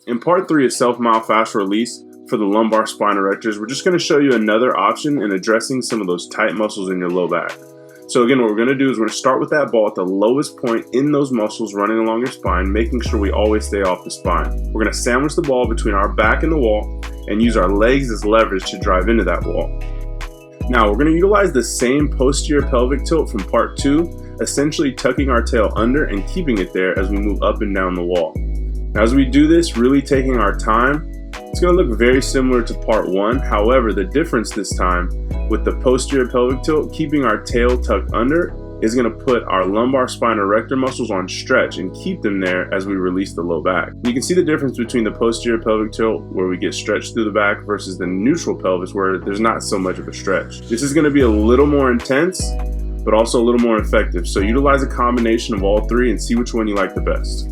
In part 3 of self-mild fascial release for the lumbar spine erectors, we're just going to show you another option in addressing some of those tight muscles in your low back. So again, what we're going to do is we're going to start with that ball at the lowest point in those muscles running along your spine, making sure we always stay off the spine. We're going to sandwich the ball between our back and the wall and use our legs as leverage to drive into that wall. Now we're going to utilize the same posterior pelvic tilt from part 2, essentially tucking our tail under and keeping it there as we move up and down the wall. Now as we do this, really taking our time, it's going to look very similar to part 1. However, the difference this time with the posterior pelvic tilt, keeping our tail tucked under, is going to put our lumbar spine erector muscles on stretch and keep them there as we release the low back. You can see the difference between the posterior pelvic tilt, where we get stretched through the back, versus the neutral pelvis, where there's not so much of a stretch. This is going to be a little more intense, but also a little more effective. So utilize a combination of all three and see which one you like the best.